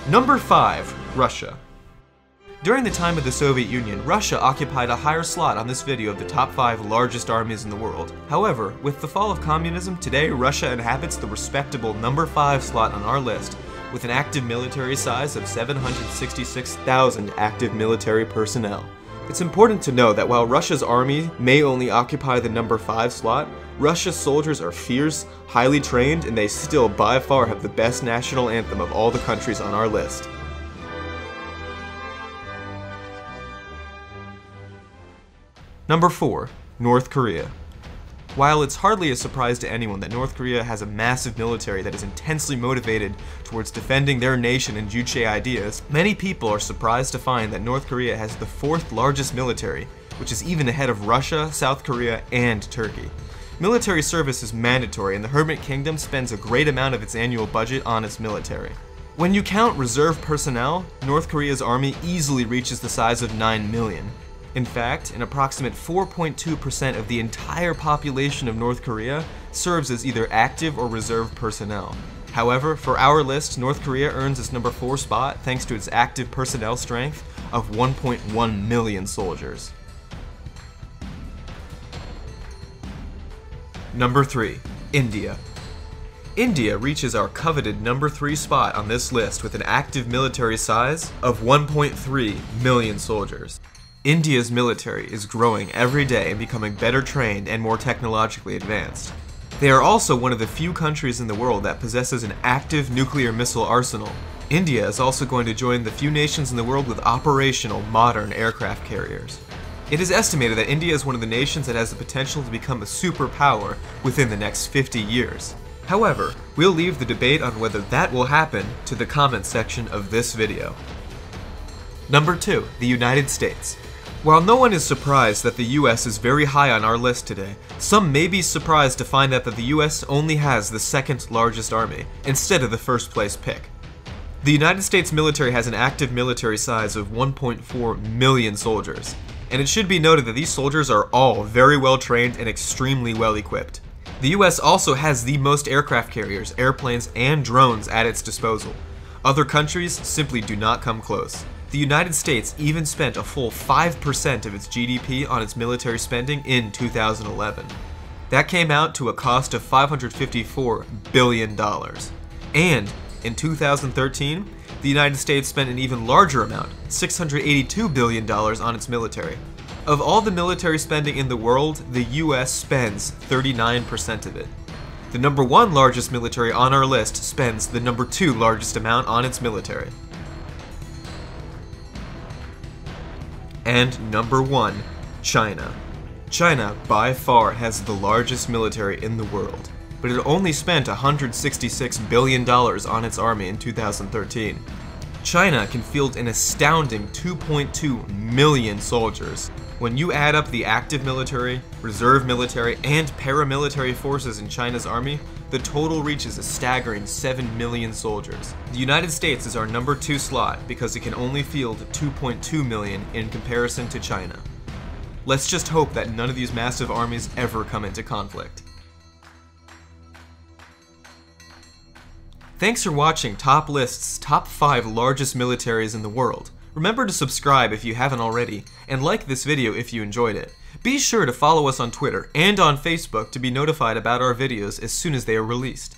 Number 5. Russia. During the time of the Soviet Union, Russia occupied a higher slot on this video of the top 5 largest armies in the world. However, with the fall of communism, today Russia inhabits the respectable number 5 slot on our list, with an active military size of 766,000 active military personnel. It's important to know that while Russia's army may only occupy the number 5 slot, Russia's soldiers are fierce, highly trained, and they still by far have the best national anthem of all the countries on our list. Number 4. North Korea. While it's hardly a surprise to anyone that North Korea has a massive military that is intensely motivated towards defending their nation and Juche ideas, many people are surprised to find that North Korea has the 4th largest military, which is even ahead of Russia, South Korea, and Turkey. Military service is mandatory, and the Hermit Kingdom spends a great amount of its annual budget on its military. When you count reserve personnel, North Korea's army easily reaches the size of 9 million. In fact, an approximate 4.2% of the entire population of North Korea serves as either active or reserve personnel. However, for our list, North Korea earns its number 4 spot thanks to its active personnel strength of 1.1 million soldiers. Number 3. India. India reaches our coveted number 3 spot on this list with an active military size of 1.3 million soldiers. India's military is growing every day and becoming better trained and more technologically advanced. They are also one of the few countries in the world that possesses an active nuclear missile arsenal. India is also going to join the few nations in the world with operational modern aircraft carriers. It is estimated that India is one of the nations that has the potential to become a superpower within the next 50 years. However, we'll leave the debate on whether that will happen to the comments section of this video. Number 2. The United States. While no one is surprised that the US is very high on our list today, some may be surprised to find out that the US only has the 2nd largest army, instead of the 1st place pick. The United States military has an active military size of 1.4 million soldiers, and it should be noted that these soldiers are all very well trained and extremely well equipped. The US also has the most aircraft carriers, airplanes, and drones at its disposal. Other countries simply do not come close. The United States even spent a full 5% of its GDP on its military spending in 2011. That came out to a cost of $554 billion. And in 2013, the United States spent an even larger amount, $682 billion on its military. Of all the military spending in the world, the US spends 39% of it. The number 1 largest military on our list spends the number 2 largest amount on its military. And number 1, China. China by far has the largest military in the world, but it only spent $166 billion on its army in 2013. China can field an astounding 2.2 million soldiers. When you add up the active military, reserve military, and paramilitary forces in China's army, the total reaches a staggering 7 million soldiers. The United States is our number 2 slot because it can only field 2.2 million in comparison to China. Let's just hope that none of these massive armies ever come into conflict. Thanks for watching Top List's top 5 largest militaries in the world. Remember to subscribe if you haven't already, and like this video if you enjoyed it. Be sure to follow us on Twitter and on Facebook to be notified about our videos as soon as they are released.